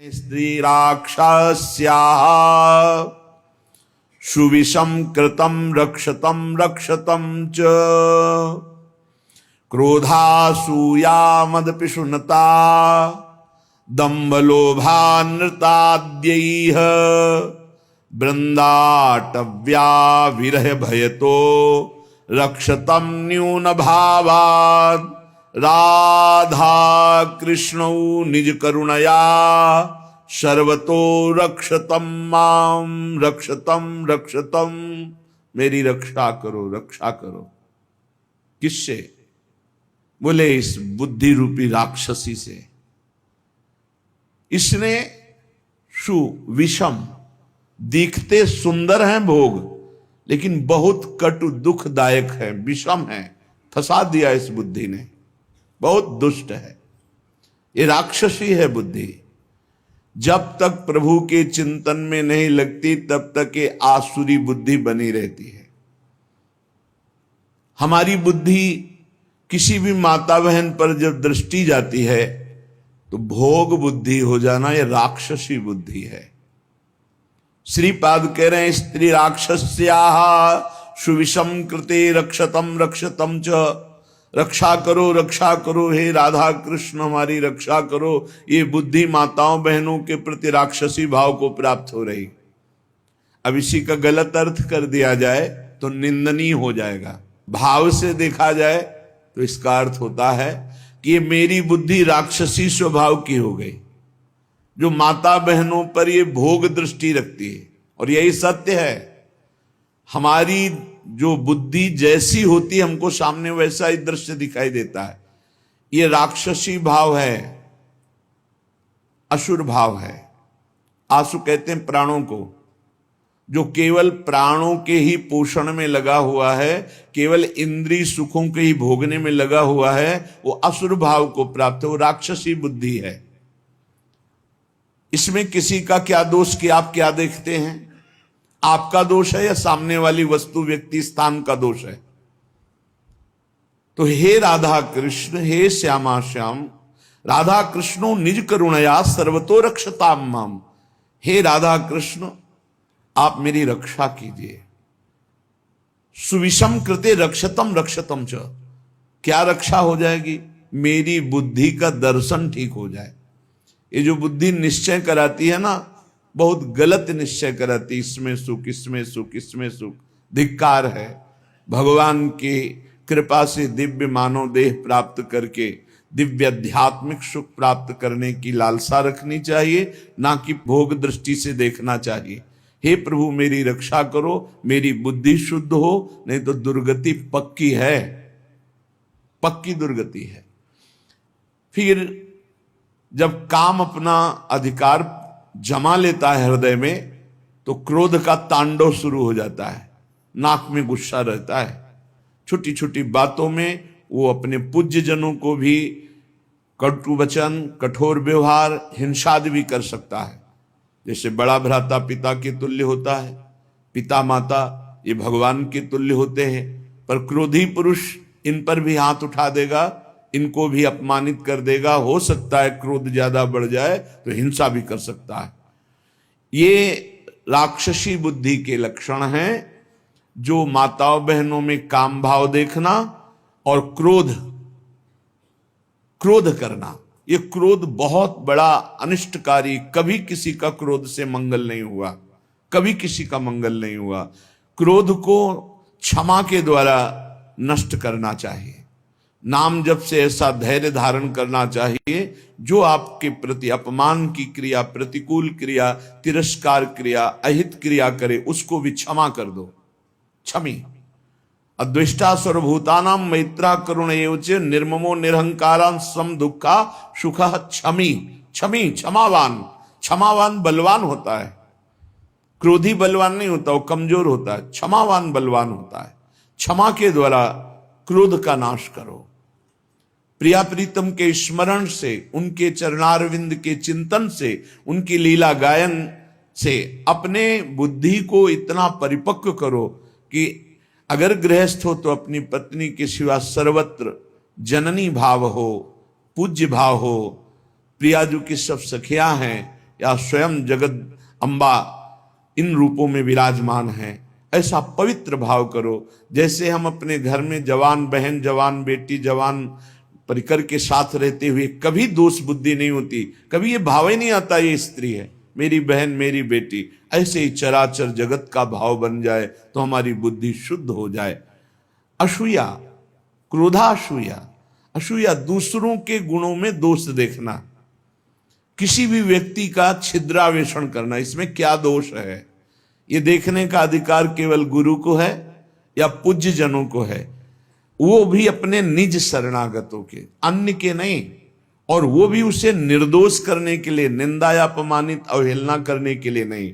स्त्री राक्षस्याः सुविषम कृतं रक्षतं रक्षतं च क्रोधासूया मदपिशुनता दम्भलोभानृताद्यैः बृंदाटव्या विरह भयतो रक्षतं न्यून भावात् राधा कृष्णौ निज करुणया सर्वतो रक्षतम माम रक्षतम रक्षतम। मेरी रक्षा करो रक्षा करो। किससे? बोले इस बुद्धि रूपी राक्षसी से। इसने सुविषम, दिखते सुंदर हैं भोग लेकिन बहुत कटु दुखदायक है, विषम है, फंसा दिया इस बुद्धि ने, बहुत दुष्ट है। ये राक्षसी है बुद्धि। जब तक प्रभु के चिंतन में नहीं लगती तब तक ये आसुरी बुद्धि बनी रहती है। हमारी बुद्धि किसी भी माता बहन पर जब दृष्टि जाती है तो भोग बुद्धि हो जाना, ये राक्षसी बुद्धि है। श्रीपाद कह रहे हैं स्त्री राक्षस्याः सुविषम कृते रक्षतम रक्षतम च। रक्षा करो हे राधा कृष्ण हमारी रक्षा करो। ये बुद्धि माताओं बहनों के प्रति राक्षसी भाव को प्राप्त हो रही। अब इसी का गलत अर्थ कर दिया जाए तो निंदनीय हो जाएगा। भाव से देखा जाए तो इसका अर्थ होता है कि ये मेरी बुद्धि राक्षसी स्वभाव की हो गई, जो माता बहनों पर ये भोग दृष्टि रखती है। और यही सत्य है, हमारी जो बुद्धि जैसी होती है हमको सामने वैसा ही दृश्य दिखाई देता है। ये राक्षसी भाव है, असुर भाव है। आसु कहते हैं प्राणों को, जो केवल प्राणों के ही पोषण में लगा हुआ है, केवल इंद्रिय सुखों के ही भोगने में लगा हुआ है, वो असुर भाव को प्राप्त है, वो राक्षसी बुद्धि है। इसमें किसी का क्या दोष कि आप क्या देखते हैं? आपका दोष है या सामने वाली वस्तु व्यक्ति स्थान का दोष है? तो हे राधा कृष्ण, हे श्यामा श्याम, राधा कृष्णो निज करुणया सर्वतो रक्षताम माम। हे राधा कृष्ण आप मेरी रक्षा कीजिए। सुविषम कृते रक्षतम रक्षतम च। क्या रक्षा हो जाएगी? मेरी बुद्धि का दर्शन ठीक हो जाए। ये जो बुद्धि निश्चय कराती है ना, बहुत गलत निश्चय कराती, इसमें सुख इसमें सुख इसमें सुख। धिक्कार है। भगवान की कृपा से दिव्य मानव देह प्राप्त करके दिव्य आध्यात्मिक सुख प्राप्त करने की लालसा रखनी चाहिए, ना कि भोग दृष्टि से देखना चाहिए। हे प्रभु मेरी रक्षा करो, मेरी बुद्धि शुद्ध हो, नहीं तो दुर्गति पक्की है, पक्की दुर्गति है। फिर जब काम अपना अधिकार जमा लेता है हृदय में तो क्रोध का तांडव शुरू हो जाता है। नाक में गुस्सा रहता है। छोटी छोटी बातों में वो अपने पूज्य जनों को भी कटु वचन, कठोर व्यवहार, हिंसादि भी कर सकता है। जैसे बड़ा भ्राता पिता के तुल्य होता है, पिता माता ये भगवान के तुल्य होते हैं, पर क्रोधी पुरुष इन पर भी हाथ उठा देगा, इनको भी अपमानित कर देगा। हो सकता है क्रोध ज्यादा बढ़ जाए तो हिंसा भी कर सकता है। ये राक्षसी बुद्धि के लक्षण हैं, जो माताओं बहनों में काम भाव देखना और क्रोध करना। ये क्रोध बहुत बड़ा अनिष्टकारी। कभी किसी का क्रोध से मंगल नहीं हुआ, कभी किसी का मंगल नहीं हुआ। क्रोध को क्षमा के द्वारा नष्ट करना चाहिए। नाम जप से ऐसा धैर्य धारण करना चाहिए, जो आपके प्रति अपमान की क्रिया, प्रतिकूल क्रिया, तिरस्कार क्रिया, अहित क्रिया करे उसको भी क्षमा कर दो। क्षमी अद्वेष्टा सर्वभूतानां मैत्रा करुण एवच निर्ममो निरहंकारां सम दुखा सुखः क्षमी। क्षमी क्षमावान। क्षमावान बलवान होता है, क्रोधी बलवान नहीं होता, वो कमजोर होता है। क्षमावान बलवान होता है। क्षमा के द्वारा क्रोध का नाश करो। प्रिया प्रीतम के स्मरण से, उनके चरणारविंद के चिंतन से, उनकी लीला गायन से अपने बुद्धि को इतना परिपक्व करो कि अगर गृहस्थ हो तो अपनी पत्नी के सिवा सर्वत्र जननी भाव हो, पूज्य भाव हो। प्रिया जो की सब सखियां हैं या स्वयं जगत अम्बा इन रूपों में विराजमान है। ऐसा पवित्र भाव करो। जैसे हम अपने घर में जवान बहन, जवान बेटी, जवान परिकर के साथ रहते हुए कभी दोष बुद्धि नहीं होती, कभी ये भाव ही नहीं आता ये स्त्री है, मेरी बहन, मेरी बेटी। ऐसे ही चराचर जगत का भाव बन जाए तो हमारी बुद्धि शुद्ध हो जाए। असूया, क्रोधासूया। असूया दूसरों के गुणों में दोष देखना, किसी भी व्यक्ति का छिद्रावेषण करना, इसमें क्या दोष है, ये देखने का अधिकार केवल गुरु को है या पूज्य जनों को है, वो भी अपने निज शरणागतों के, अन्य के नहीं। और वो भी उसे निर्दोष करने के लिए, निंदा या अपमानित अवहेलना करने के लिए नहीं।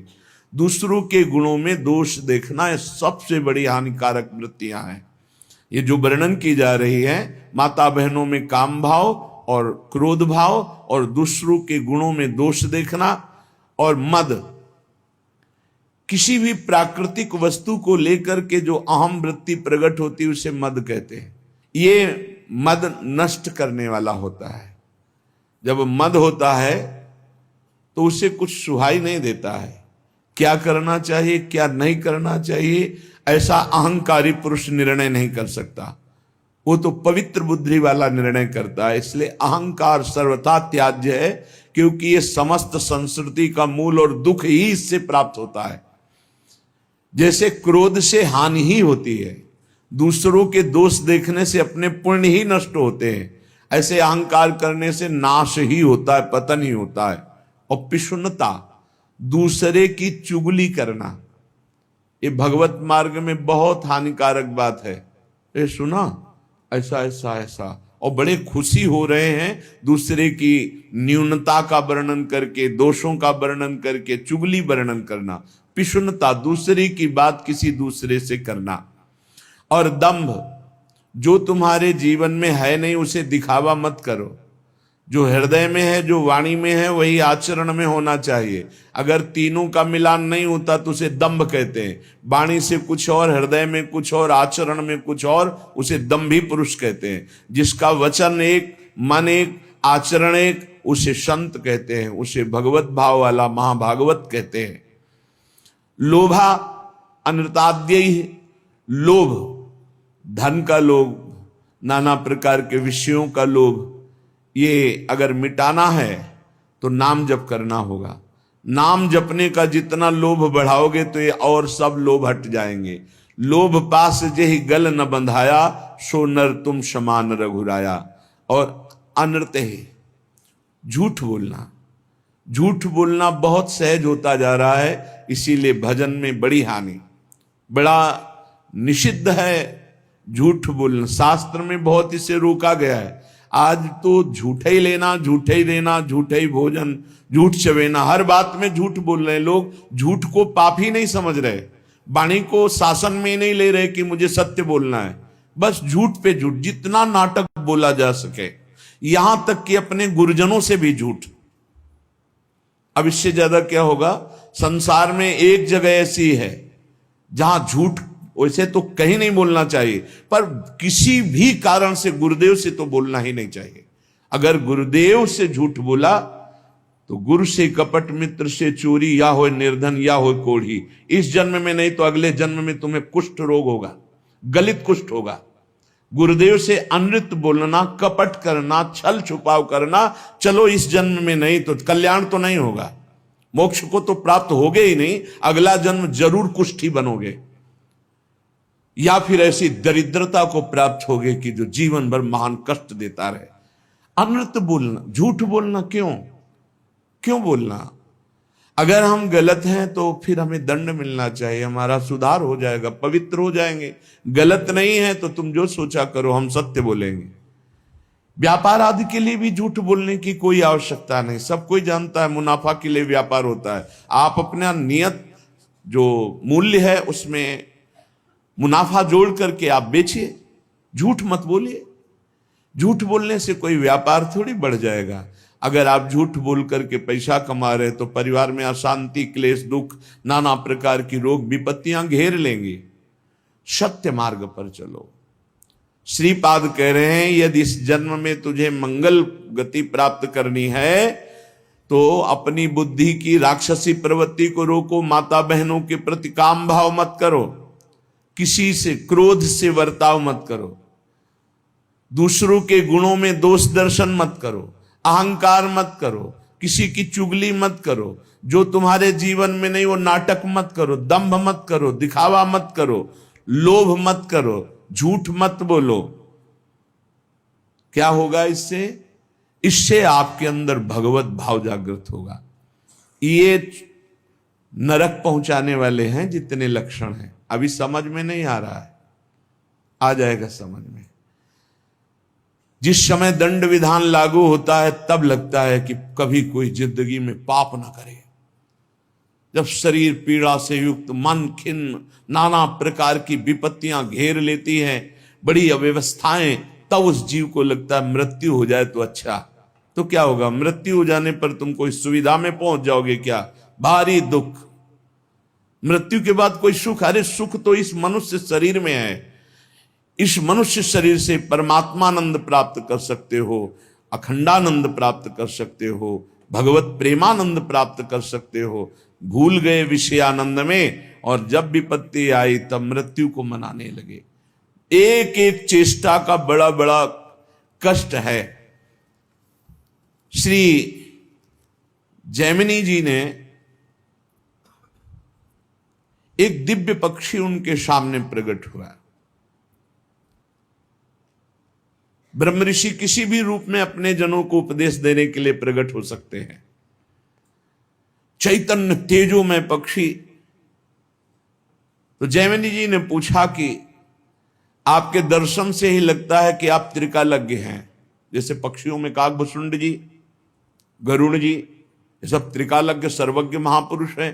दूसरों के गुणों में दोष देखना ये सबसे बड़ी हानिकारक वृत्तियां हैं। ये जो वर्णन की जा रही है, माता बहनों में काम भाव और क्रोध भाव और दूसरों के गुणों में दोष देखना और मद, किसी भी प्राकृतिक वस्तु को लेकर के जो अहम वृत्ति प्रकट होती है उसे मद कहते हैं। ये मद नष्ट करने वाला होता है। जब मद होता है तो उसे कुछ सुहाई नहीं देता है, क्या करना चाहिए क्या नहीं करना चाहिए ऐसा अहंकारी पुरुष निर्णय नहीं कर सकता, वो तो पवित्र बुद्धि वाला निर्णय करता है। इसलिए अहंकार सर्वथा त्याज्य है, क्योंकि ये समस्त संस्कृति का मूल और दुख ही इससे प्राप्त होता है। जैसे क्रोध से हानि ही होती है, दूसरों के दोष देखने से अपने पुण्य ही नष्ट होते हैं, ऐसे अहंकार करने से नाश ही होता है, पतन ही होता है। और पिशुनता, दूसरे की चुगली करना, ये भगवत मार्ग में बहुत हानिकारक बात है। ये सुना ऐसा ऐसा ऐसा, और बड़े खुशी हो रहे हैं दूसरे की न्यूनता का वर्णन करके, दोषों का वर्णन करके, चुगली वर्णन करना। पिशुनता, दूसरे की बात किसी दूसरे से करना। और दंभ, जो तुम्हारे जीवन में है नहीं उसे दिखावा मत करो। जो हृदय में है, जो वाणी में है, वही आचरण में होना चाहिए। अगर तीनों का मिलान नहीं होता तो उसे दंभ कहते हैं। वाणी से कुछ और, हृदय में कुछ और, आचरण में कुछ और, उसे दंभी पुरुष कहते हैं। जिसका वचन एक, मन एक, आचरण एक, उसे संत कहते हैं, उसे भगवत भाव वाला महाभागवत कहते हैं। लोभा अनृताद्यैः, लोभ, धन का लोभ, नाना प्रकार के विषयों का लोभ, ये अगर मिटाना है तो नाम जप करना होगा। नाम जपने का जितना लोभ बढ़ाओगे तो ये और सब लोभ हट जाएंगे। लोभ पास जेहि गल न बंधाया, सो नर तुम समान रघुराया। और अनृत है, झूठ बोलना। झूठ बोलना बहुत सहज होता जा रहा है, इसीलिए भजन में बड़ी हानि, बड़ा निषिद्ध है झूठ बोलना। शास्त्र में बहुत इसे रोका गया है। आज तो झूठे ही लेना, झूठे ही देना, झूठे ही भोजन, झूठ चवेना, हर बात में झूठ बोल रहे लोग। झूठ को पाप ही नहीं समझ रहे, वाणी को शासन में नहीं ले रहे कि मुझे सत्य बोलना है, बस झूठ पे झूठ, जितना नाटक बोला जा सके, यहां तक कि अपने गुरुजनों से भी झूठ। अब इससे ज्यादा क्या होगा? संसार में एक जगह ऐसी है जहां झूठ वैसे तो कहीं नहीं बोलना चाहिए, पर किसी भी कारण से गुरुदेव से तो बोलना ही नहीं चाहिए। अगर गुरुदेव से झूठ बोला तो गुरु से कपट, मित्र से चोरी, या हो निर्धन या हो कोढ़ी। इस जन्म में नहीं तो अगले जन्म में तुम्हें कुष्ठ रोग होगा, गलित कुष्ठ होगा। गुरुदेव से अनृत बोलना, कपट करना, छल छुपाव करना, चलो इस जन्म में नहीं तो कल्याण तो नहीं होगा, मोक्ष को तो प्राप्त होगे ही नहीं, अगला जन्म जरूर कुष्ठी बनोगे, या फिर ऐसी दरिद्रता को प्राप्त होगे कि जो जीवन भर महान कष्ट देता रहे। अनृत बोलना, झूठ बोलना, क्यों बोलना? अगर हम गलत हैं तो फिर हमें दंड मिलना चाहिए, हमारा सुधार हो जाएगा, पवित्र हो जाएंगे। गलत नहीं है तो तुम जो सोचा करो, हम सत्य बोलेंगे। व्यापार आदि के लिए भी झूठ बोलने की कोई आवश्यकता नहीं, सब कोई जानता है मुनाफा के लिए व्यापार होता है। आप अपना नियत जो मूल्य है उसमें मुनाफा जोड़ करके आप बेचिए, झूठ मत बोलिए। झूठ बोलने से कोई व्यापार थोड़ी बढ़ जाएगा। अगर आप झूठ बोल करके पैसा कमा रहे तो परिवार में अशांति, क्लेश, दुख, नाना प्रकार की रोग विपत्तियां घेर लेंगी। सत्य मार्ग पर चलो। श्रीपाद कह रहे हैं, यदि इस जन्म में तुझे मंगल गति प्राप्त करनी है तो अपनी बुद्धि की राक्षसी प्रवृत्ति को रोको, माता बहनों के प्रति काम भाव मत करो, किसी से क्रोध से वर्ताव मत करो, दूसरों के गुणों में दोष दर्शन मत करो, अहंकार मत करो, किसी की चुगली मत करो, जो तुम्हारे जीवन में नहीं वो नाटक मत करो, दंभ मत करो, दिखावा मत करो, लोभ मत करो, झूठ मत बोलो। क्या होगा इससे? इससे आपके अंदर भगवत भाव जागृत होगा। ये नरक पहुंचाने वाले हैं जितने लक्षण हैं, अभी समझ में नहीं आ रहा है, आ जाएगा समझ में। जिस समय दंड विधान लागू होता है तब लगता है कि कभी कोई जिंदगी में पाप ना करे। जब शरीर पीड़ा से युक्त, मन खिन्न, नाना प्रकार की विपत्तियां घेर लेती हैं, बड़ी अव्यवस्थाएं, तब उस जीव को लगता है मृत्यु हो जाए तो अच्छा। तो क्या होगा? मृत्यु हो जाने पर तुम कोई सुविधा में पहुंच जाओगे क्या? भारी दुख। मृत्यु के बाद कोई सुख? अरे सुख तो इस मनुष्य शरीर में है। इस मनुष्य शरीर से परमात्मानंद प्राप्त कर सकते हो, अखंडानंद प्राप्त कर सकते हो, भगवत प्रेमानंद प्राप्त कर सकते हो। भूल गए विषयानंद में, और जब विपत्ति आई तब मृत्यु को मनाने लगे। एक एक चेष्टा का बड़ा बड़ा कष्ट है। श्री जैमिनी जी ने एक दिव्य पक्षी उनके सामने प्रकट हुआ। ब्रह्म ऋषि किसी भी रूप में अपने जनों को उपदेश देने के लिए प्रकट हो सकते हैं। चैतन्य तेजोमय पक्षी। तो जैमिनी जी ने पूछा कि आपके दर्शन से ही लगता है कि आप त्रिकालज्ञ हैं। जैसे पक्षियों में काकभुसुंड जी, गरुड़ जी, ये सब त्रिकालज्ञ सर्वज्ञ महापुरुष हैं।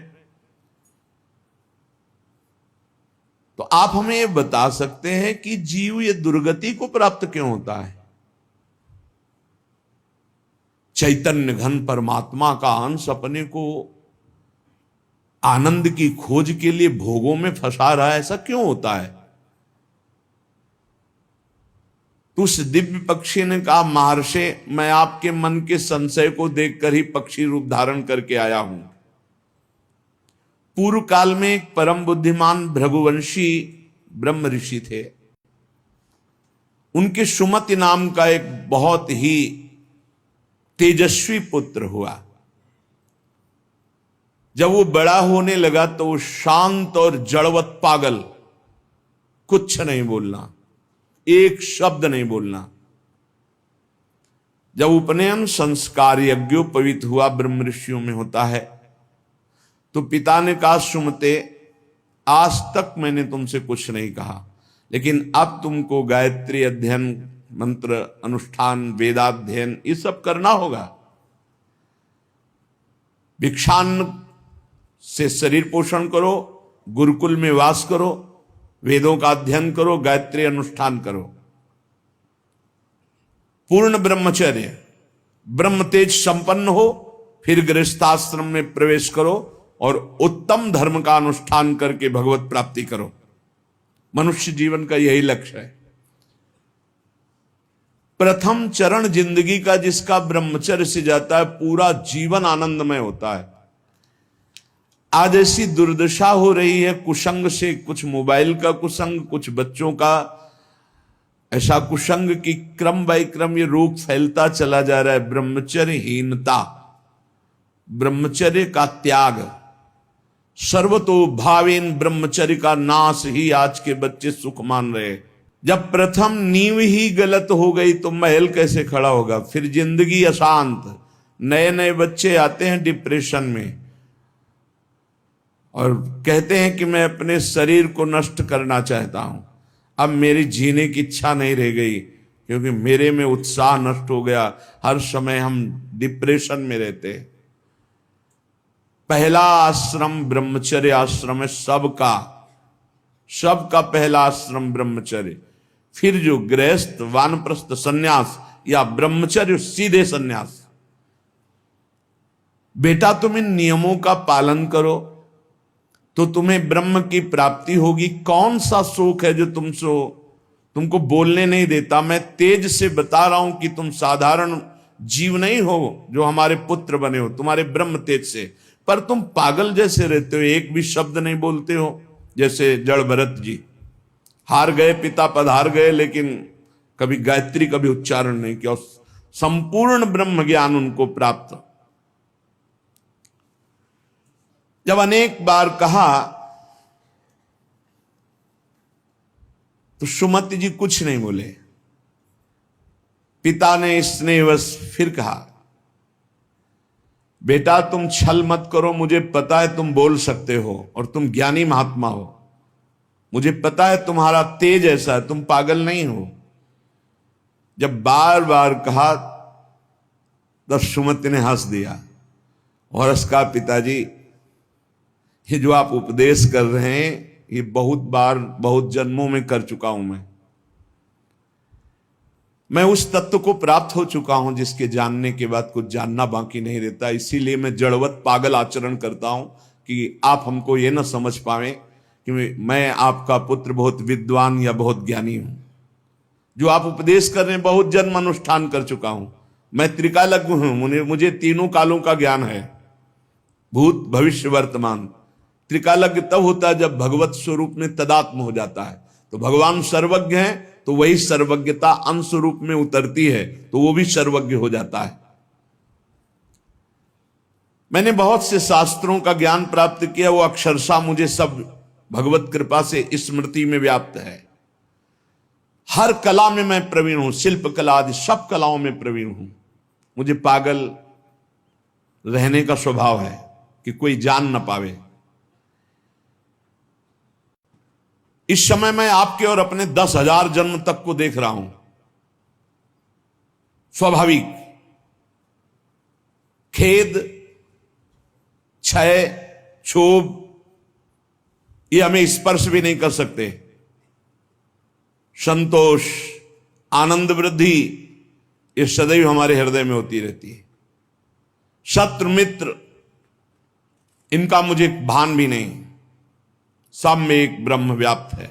तो आप हमें ये बता सकते हैं कि जीव ये दुर्गति को प्राप्त क्यों होता है? चैतन्य घन परमात्मा का अंश अपने को आनंद की खोज के लिए भोगों में फंसा रहा है, ऐसा क्यों होता है? तो उस दिव्य पक्षी ने कहा, महर्षि, मैं आपके मन के संशय को देखकर ही पक्षी रूप धारण करके आया हूं। पूर्व काल में एक परम बुद्धिमान भृगुवंशी ब्रह्म ऋषि थे। उनके सुमति नाम का एक बहुत ही तेजस्वी पुत्र हुआ। जब वो बड़ा होने लगा तो वो शांत और जड़वत पागल, कुछ नहीं बोलना, एक शब्द नहीं बोलना। जब उपनयन संस्कार यज्ञोपवीत हुआ, ब्रह्म ऋषियों में होता है, तो पिता ने कहा, सुमते, आज तक मैंने तुमसे कुछ नहीं कहा, लेकिन अब तुमको गायत्री अध्ययन, मंत्र अनुष्ठान, वेदाध्ययन, ये सब करना होगा। भिक्षान्न से शरीर पोषण करो, गुरुकुल में वास करो, वेदों का अध्ययन करो, गायत्री अनुष्ठान करो। पूर्ण ब्रह्मचर्य, ब्रह्म तेज संपन्न हो, फिर गृहस्थाश्रम में प्रवेश करो और उत्तम धर्म का अनुष्ठान करके भगवत प्राप्ति करो। मनुष्य जीवन का यही लक्ष्य है। प्रथम चरण जिंदगी का जिसका ब्रह्मचर्य से जाता है, पूरा जीवन आनंदमय होता है। आज ऐसी दुर्दशा हो रही है कुसंग से, कुछ मोबाइल का कुसंग, कुछ बच्चों का ऐसा कुसंग कि क्रम बाय क्रम ये रोग फैलता चला जा रहा है। ब्रह्मचर्यहीनता, ब्रह्मचर्य का त्याग, सर्वतो भावेन ब्रह्मचर्य का नाश ही आज के बच्चे सुख मान रहे। जब प्रथम नींव ही गलत हो गई तो महल कैसे खड़ा होगा? फिर जिंदगी अशांत। नए नए बच्चे आते हैं डिप्रेशन में और कहते हैं कि मैं अपने शरीर को नष्ट करना चाहता हूं, अब मेरी जीने की इच्छा नहीं रह गई क्योंकि मेरे में उत्साह नष्ट हो गया। हर समय हम डिप्रेशन में रहते। पहला आश्रम ब्रह्मचर्य आश्रम है सबका पहला आश्रम ब्रह्मचर्य। फिर जो गृहस्थ, वानप्रस्थ, सन्यास या ब्रह्मचर्य सीधे सन्यास। बेटा तुम इन नियमों का पालन करो तो तुम्हें ब्रह्म की प्राप्ति होगी। कौन सा शोक है जो तुमको बोलने नहीं देता? मैं तेज से बता रहा हूं कि तुम साधारण जीव नहीं हो जो हमारे पुत्र बने हो तुम्हारे ब्रह्म तेज से, पर तुम पागल जैसे रहते हो, एक भी शब्द नहीं बोलते हो। जैसे जड़ भरत जी हार गए, पिता पधार गए, लेकिन कभी गायत्री कभी उच्चारण नहीं किया, संपूर्ण ब्रह्म ज्ञान उनको प्राप्त। जब अनेक बार कहा तो सुमति जी कुछ नहीं बोले। पिता ने स्नेहवश फिर कहा, बेटा तुम छल मत करो, मुझे पता है तुम बोल सकते हो और तुम ज्ञानी महात्मा हो, मुझे पता है तुम्हारा तेज ऐसा है, तुम पागल नहीं हो। जब बार बार कहा तब सुमति ने हंस दिया और उसका पिताजी ये जो आप उपदेश कर रहे हैं ये बहुत बार बहुत जन्मों में कर चुका हूं। मैं उस तत्व को प्राप्त हो चुका हूं जिसके जानने के बाद कुछ जानना बाकी नहीं रहता। इसीलिए मैं जड़वत पागल आचरण करता हूं कि आप हमको ये ना समझ पाए कि मैं आपका पुत्र बहुत विद्वान या बहुत ज्ञानी हूं। जो आप उपदेश कर रहे हैं बहुत जन्म अनुष्ठान कर चुका हूं। मैं त्रिकालज्ञ हूं, मुझे तीनों कालों का ज्ञान है, भूत भविष्य वर्तमान। त्रिकालज्ञ तब होता है जब भगवत स्वरूप में तदात्म हो जाता है। तो भगवान सर्वज्ञ है तो वही सर्वज्ञता अंश रूप में उतरती है तो वो भी सर्वज्ञ हो जाता है। मैंने बहुत से शास्त्रों का ज्ञान प्राप्त किया, वो अक्षरशः मुझे सब भगवत कृपा से स्मृति में व्याप्त है। हर कला में मैं प्रवीण हूं, शिल्प कला आदि सब कलाओं में प्रवीण हूं। मुझे पागल रहने का स्वभाव है कि कोई जान न पावे। इस समय मैं आपके और अपने 10,000 जन्म तक को देख रहा हूं। स्वाभाविक खेद, क्षय, क्षोभ ये हमें स्पर्श भी नहीं कर सकते। संतोष, आनंद, वृद्धि ये सदैव हमारे हृदय में होती रहती है। शत्रु मित्र इनका मुझे भान भी नहीं, सब में एक ब्रह्म व्याप्त है,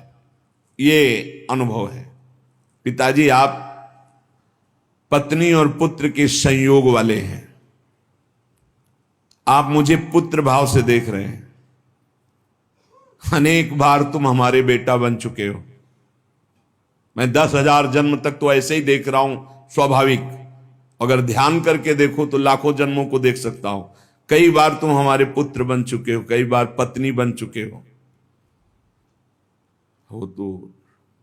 ये अनुभव है। पिताजी आप पत्नी और पुत्र के संयोग वाले हैं। आप मुझे पुत्र भाव से देख रहे हैं। अनेक बार तुम हमारे बेटा बन चुके हो। मैं 10,000 जन्म तक तो ऐसे ही देख रहा हूं, स्वाभाविक। अगर ध्यान करके देखो तो लाखों जन्मों को देख सकता हूं। कई बार तुम हमारे पुत्र बन चुके हो, कई बार पत्नी बन चुके हो। तो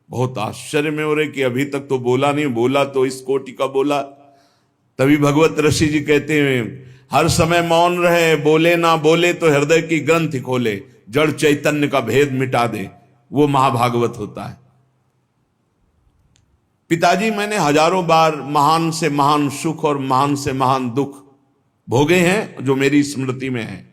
बहुत आश्चर्य में हो रहे कि अभी तक तो बोला नहीं, बोला तो इस कोटि का बोला। तभी भगवत ऋषि जी कहते हैं हर समय मौन रहे, बोले ना बोले तो हृदय की ग्रंथि खोले, जड़ चैतन्य का भेद मिटा दे, वो महाभागवत होता है। पिताजी मैंने हजारों बार महान से महान सुख और महान से महान दुख भोगे हैं जो मेरी स्मृति में है।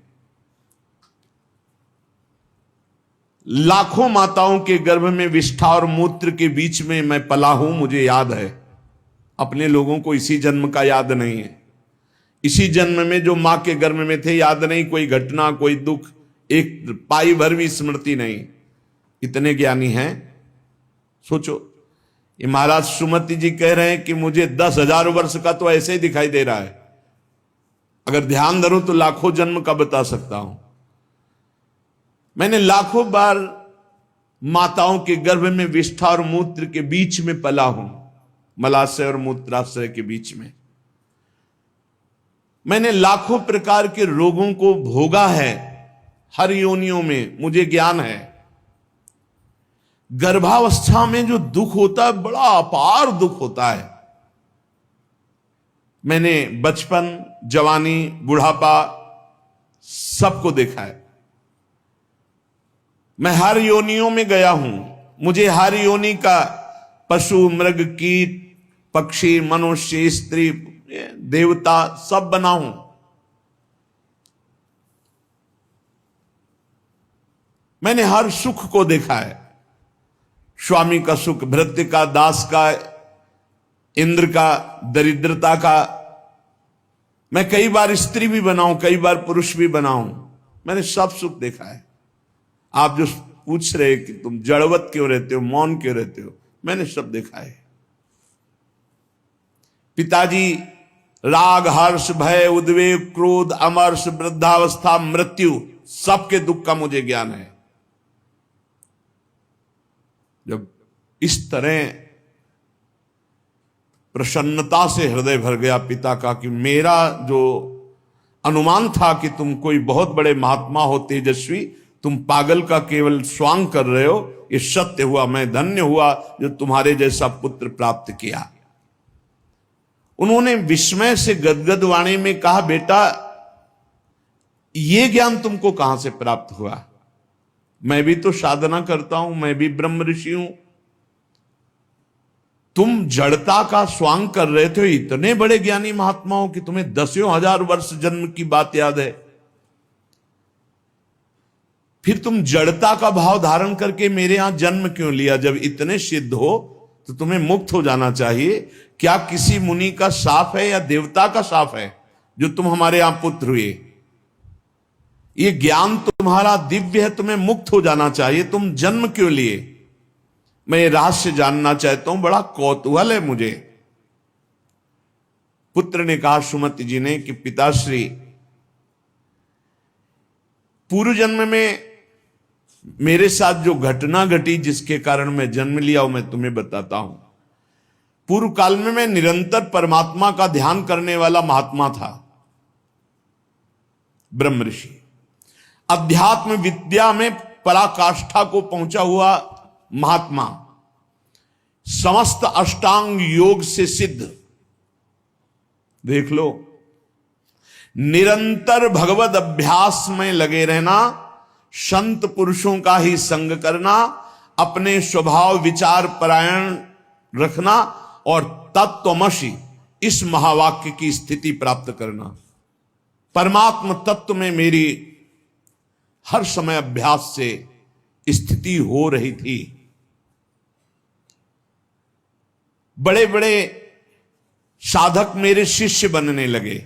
लाखों माताओं के गर्भ में विष्ठा और मूत्र के बीच में मैं पला हूं, मुझे याद है। अपने लोगों को इसी जन्म का याद नहीं है। इसी जन्म में जो मां के गर्भ में थे याद नहीं, कोई घटना, कोई दुख, एक पाई भर भी स्मृति नहीं। इतने ज्ञानी हैं। सोचो, ये महाराज सुमति जी कह रहे हैं कि मुझे 10,000 वर्ष का तो ऐसे ही दिखाई दे रहा है। अगर ध्यान धरूं तो लाखों जन्म का बता सकता हूं। मैंने लाखों बार माताओं के गर्भ में विष्ठा और मूत्र के बीच में पला हूं, मलाशय और मूत्राशय के बीच में। मैंने लाखों प्रकार के रोगों को भोगा है, हर योनियों में मुझे ज्ञान है। गर्भावस्था में जो दुख होता है बड़ा अपार दुख होता है। मैंने बचपन, जवानी, बुढ़ापा सबको देखा है। मैं हर योनियों में गया हूं। मुझे हर योनि का पशु, मृग, कीट, पक्षी, मनुष्य, स्त्री, देवता सब बना हूं। मैंने हर सुख को देखा है। स्वामी का सुख, भृत्य का, दास का, इंद्र का, दरिद्रता का। मैं कई बार स्त्री भी बनाऊं, कई बार पुरुष भी बनाऊं। मैंने सब सुख देखा है। आप जो पूछ रहे कि तुम जड़वत क्यों रहते हो, मौन क्यों रहते हो, मैंने सब देखा है। पिताजी राग, हर्ष, भय, उद्वेग, क्रोध, अमर्ष, वृद्धावस्था, मृत्यु, सबके दुख का मुझे ज्ञान है। जब इस तरह प्रसन्नता से हृदय भर गया पिता का कि मेरा जो अनुमान था कि तुम कोई बहुत बड़े महात्मा हो, तेजस्वी, तुम पागल का केवल स्वांग कर रहे हो, ये सत्य हुआ। मैं धन्य हुआ जो तुम्हारे जैसा पुत्र प्राप्त किया। उन्होंने विस्मय से गदगद वाणी में कहा, बेटा ये ज्ञान तुमको कहां से प्राप्त हुआ? मैं भी तो साधना करता हूं, मैं भी ब्रह्म ऋषि हूं। तुम जड़ता का स्वांग कर रहे थे, इतने बड़े ज्ञानी महात्मा हो कि तुम्हें दसियों हजार वर्ष जन्म की बात याद है। फिर तुम जड़ता का भाव धारण करके मेरे यहां जन्म क्यों लिया? जब इतने सिद्ध हो तो तुम्हें मुक्त हो जाना चाहिए। क्या किसी मुनि का शाप है या देवता का शाप है जो तुम हमारे यहां पुत्र हुए? ये ज्ञान तुम्हारा दिव्य है, तुम्हें मुक्त हो जाना चाहिए। तुम जन्म क्यों लिए? मैं ये रहस्य जानना चाहता हूं, बड़ा कौतूहल है मुझे। पुत्र ने कहा सुमति जी ने कि पिताश्री, पूर्व जन्म में मेरे साथ जो घटना घटी जिसके कारण मैं जन्म लिया वो मैं तुम्हें बताता हूं। पूर्व काल में मैं निरंतर परमात्मा का ध्यान करने वाला महात्मा था, ब्रह्म ऋषि। अध्यात्म विद्या में पराकाष्ठा को पहुंचा हुआ महात्मा, समस्त अष्टांग योग से सिद्ध। देख लो, निरंतर भगवद अभ्यास में लगे रहना, संत पुरुषों का ही संग करना, अपने स्वभाव विचार परायण रखना और तत्वमसि इस महावाक्य की स्थिति प्राप्त करना। परमात्म तत्व में मेरी हर समय अभ्यास से स्थिति हो रही थी। बड़े बड़े साधक मेरे शिष्य बनने लगे।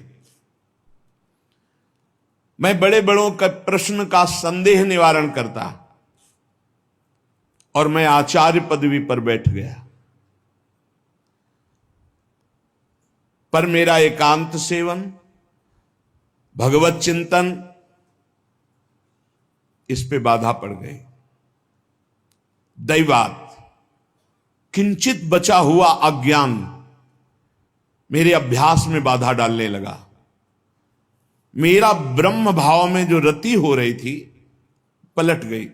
मैं बड़े बड़ों का प्रश्न का संदेह निवारण करता और मैं आचार्य पदवी पर बैठ गया। पर मेरा एकांत सेवन, भगवत चिंतन, इस पे बाधा पड़ गई। दैवात किंचित बचा हुआ अज्ञान मेरे अभ्यास में बाधा डालने लगा। मेरा ब्रह्म भाव में जो रति हो रही थी पलट गई।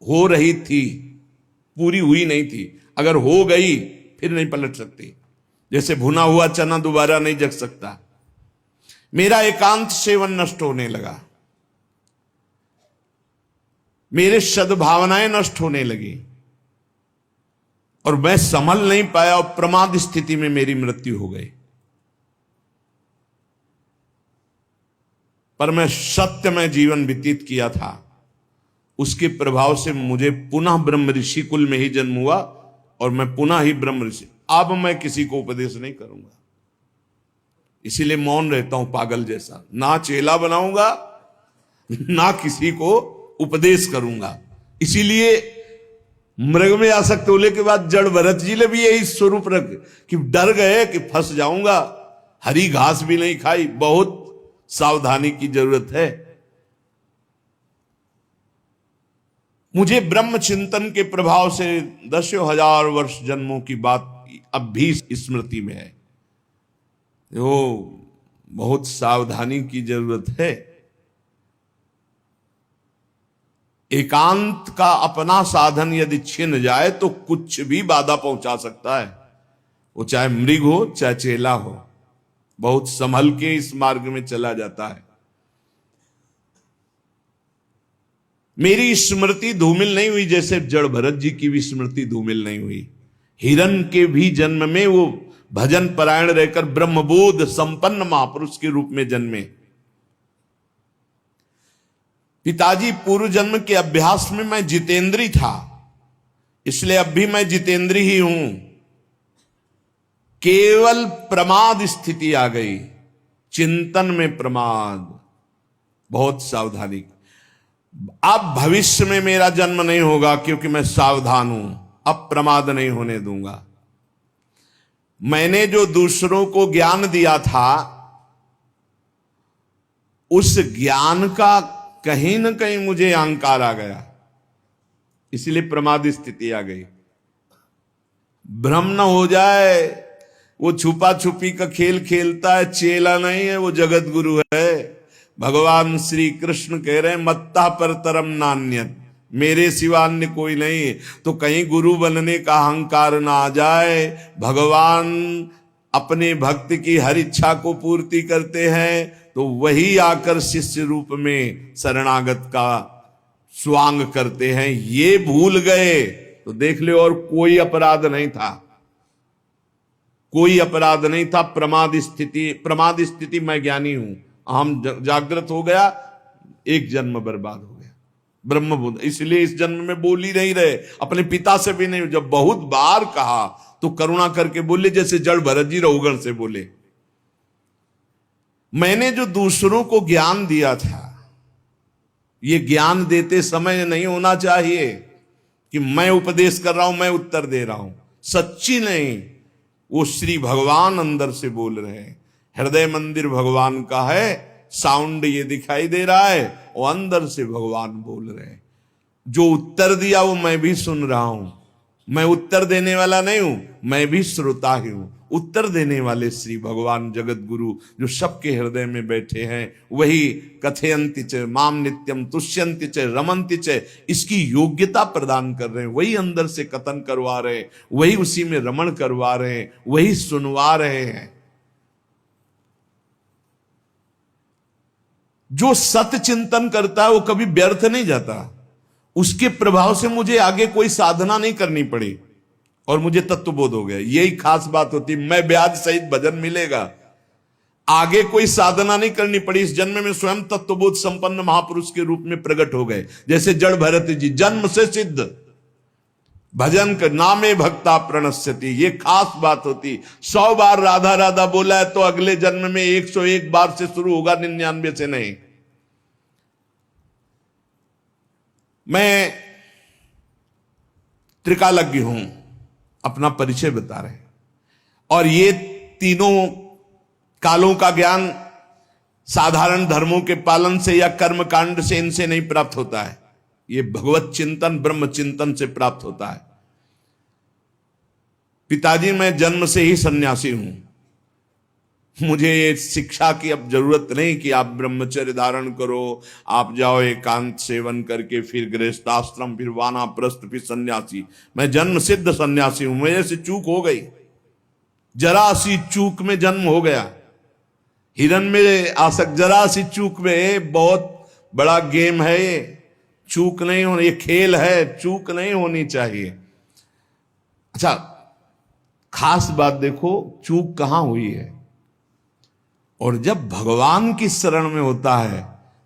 हो रही थी, पूरी हुई नहीं थी। अगर हो गई फिर नहीं पलट सकती। जैसे भुना हुआ चना दोबारा नहीं जग सकता। मेरा एकांत सेवन नष्ट होने लगा, मेरे सद्भावनाएं नष्ट होने लगी और मैं संभल नहीं पाया और प्रमाद स्थिति में मेरी मृत्यु हो गई। पर मैं सत्य में जीवन व्यतीत किया था, उसके प्रभाव से मुझे पुनः ब्रह्म ऋषि कुल में ही जन्म हुआ और मैं पुनः ही ब्रह्म ऋषि। अब मैं किसी को उपदेश नहीं करूंगा, इसीलिए मौन रहता हूं पागल जैसा। ना चेला बनाऊंगा ना किसी को उपदेश करूंगा। इसीलिए मृग में आसक्त होने के बाद जड़ भरत जी ने भी यही स्वरूप रख कि डर गए कि फंस जाऊंगा। हरी घास भी नहीं खाई, बहुत सावधानी की जरूरत है। मुझे ब्रह्म चिंतन के प्रभाव से दसियों हजार वर्ष जन्मों की बात अब भी स्मृति में है। वो बहुत सावधानी की जरूरत है। एकांत का अपना साधन यदि छिन जाए तो कुछ भी बाधा पहुंचा सकता है, वो चाहे मृग हो चाहे चेला हो। बहुत संभल के इस मार्ग में चला जाता है। मेरी स्मृति धूमिल नहीं हुई, जैसे जड़ भरत जी की भी स्मृति धूमिल नहीं हुई। हिरण के भी जन्म में वो भजन परायण रहकर ब्रह्मबोध संपन्न महापुरुष के रूप में जन्मे। पिताजी पूर्व जन्म के अभ्यास में मैं जितेंद्री था, इसलिए अब भी मैं जितेंद्री ही हूं। केवल प्रमाद स्थिति आ गई, चिंतन में प्रमाद, बहुत सावधानी। अब भविष्य में मेरा जन्म नहीं होगा क्योंकि मैं सावधान हूं, अब प्रमाद नहीं होने दूंगा। मैंने जो दूसरों को ज्ञान दिया था, उस ज्ञान का कहीं न कहीं मुझे अहंकार आ गया, इसलिए प्रमाद स्थिति आ गई। भ्रम न हो जाए, वो छुपा छुपी का खेल खेलता है, चेला नहीं है, वो जगत गुरु है। भगवान श्री कृष्ण कह रहे हैं मत्ता पर तरम नान्यत, मेरे सिवा अन्य कोई नहीं। तो कहीं गुरु बनने का अहंकार ना आ जाए। भगवान अपने भक्त की हर इच्छा को पूर्ति करते हैं, तो वही आकर शिष्य रूप में शरणागत का स्वांग करते हैं। ये भूल गए तो देख ले, और कोई अपराध नहीं था, कोई अपराध नहीं था। प्रमाद स्थिति मैं ज्ञानी हूं, हम जागृत हो गया, एक जन्म बर्बाद हो गया। ब्रह्म बुद्ध इसलिए इस जन्म में बोल ही नहीं रहे, अपने पिता से भी नहीं। जब बहुत बार कहा तो करुणा करके बोले, जैसे जड़ भरत जी रघुगण से बोले, मैंने जो दूसरों को ज्ञान दिया था, ये ज्ञान देते समय नहीं होना चाहिए कि मैं उपदेश कर रहा हूं, मैं उत्तर दे रहा हूं। सच्ची नहीं, वो श्री भगवान अंदर से बोल रहे हैं। हृदय मंदिर भगवान का है, साउंड ये दिखाई दे रहा है, और अंदर से भगवान बोल रहे हैं। जो उत्तर दिया वो मैं भी सुन रहा हूं। मैं उत्तर देने वाला नहीं हूं, मैं भी श्रोता ही हूं। उत्तर देने वाले श्री भगवान जगत गुरु जो सबके हृदय में बैठे हैं, वही कथयन्ति च माम नित्यम तुष्यन्ति च रमन्ति च, इसकी योग्यता प्रदान कर रहे हैं। वही अंदर से कथन करवा रहे हैं, वही उसी में रमण करवा रहे हैं, वही सुनवा रहे हैं। जो सत्य चिंतन करता है वो कभी व्यर्थ नहीं जाता। उसके प्रभाव से मुझे आगे कोई साधना नहीं करनी पड़ी और मुझे तत्वबोध हो गया। यही खास बात होती, मैं ब्याज सहित भजन मिलेगा, आगे कोई साधना नहीं करनी पड़ी। इस जन्म में स्वयं तत्वबोध संपन्न महापुरुष के रूप में प्रकट हो गए। जैसे जड़ भरत जी जन्म से सिद्ध, भजन कर नामे भक्ता प्रणश्यति, ये खास बात होती। 100 बार राधा राधा बोला है तो अगले जन्म में 101 बार से शुरू होगा, 99 से नहीं। मैं त्रिकालज्ञ हूं, अपना परिचय बता रहे हैं। और ये तीनों कालों का ज्ञान साधारण धर्मों के पालन से या कर्म कांड से इनसे नहीं प्राप्त होता है। ये भगवत चिंतन ब्रह्म चिंतन से प्राप्त होता है। पिताजी मैं जन्म से ही सन्यासी हूं, मुझे शिक्षा की अब जरूरत नहीं कि आप ब्रह्मचर्य धारण करो, आप जाओ एकांत सेवन करके फिर गृहस्थाश्रम, फिर वानाप्रस्थ, फिर सन्यासी। मैं जन्म सिद्ध सन्यासी हूं। मेरे से चूक हो गई, जरा सी चूक में जन्म हो गया। हिरन में आसक्त, जरा सी चूक में, बहुत बड़ा गेम है ये। चूक नहीं होनी, ये खेल है, चूक नहीं होनी चाहिए। अच्छा, खास बात देखो, चूक कहां हुई है। और जब भगवान की शरण में होता है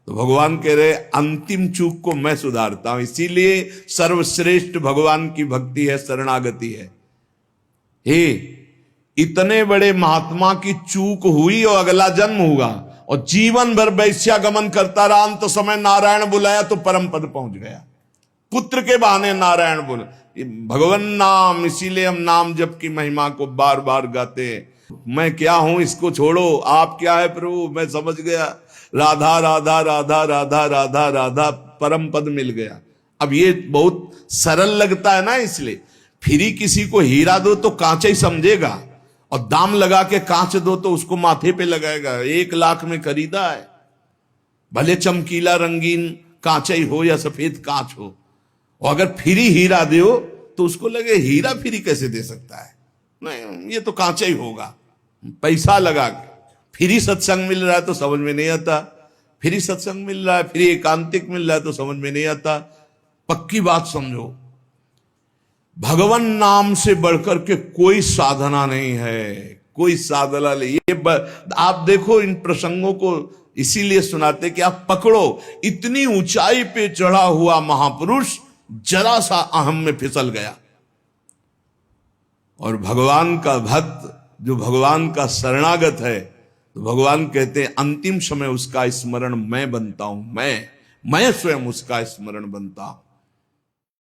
तो भगवान कह रहे अंतिम चूक को मैं सुधारता हूं। इसीलिए सर्वश्रेष्ठ भगवान की भक्ति है, शरणागति है। हे, इतने बड़े महात्मा की चूक हुई और अगला जन्म हुआ और जीवन भर वैश्यागमन करता रहा। अंत समय नारायण बुलाया तो परम पद पहुंच गया। पुत्र के बहाने नारायण बोला, भगवान नाम, इसीलिए हम नाम जप की महिमा को बार बार गाते हैं। मैं क्या हूं इसको छोड़ो, आप क्या है प्रभु, मैं समझ गया। राधा राधा राधा राधा राधा राधा, परम पद मिल गया। अब ये बहुत सरल लगता है ना, इसलिए फ्री किसी को हीरा दो तो कांचा ही समझेगा, और दाम लगा के कांच दो तो उसको माथे पे लगाएगा। 1 लाख में खरीदा है, भले चमकीला रंगीन कांचा ही हो या सफेद कांच हो, और अगर फ्री हीरा दो तो उसको लगे हीरा फ्री कैसे दे सकता है, नहीं ये तो कांचा ही होगा। पैसा लगा के फ्री सत्संग मिल रहा है तो समझ में नहीं आता, फ्री सत्संग मिल रहा है, फ्री एकांतिक मिल रहा है तो समझ में नहीं आता। पक्की बात समझो, भगवान नाम से बढ़कर के कोई साधना नहीं है, कोई साधना नहीं। ये आप देखो इन प्रसंगों को इसीलिए सुनाते कि आप पकड़ो, इतनी ऊंचाई पे चढ़ा हुआ महापुरुष जरा सा अहम में फिसल गया। और भगवान का भक्त जो भगवान का शरणागत है, तो भगवान कहते हैं अंतिम समय उसका स्मरण मैं बनता हूं, मैं स्वयं उसका स्मरण बनता हूं।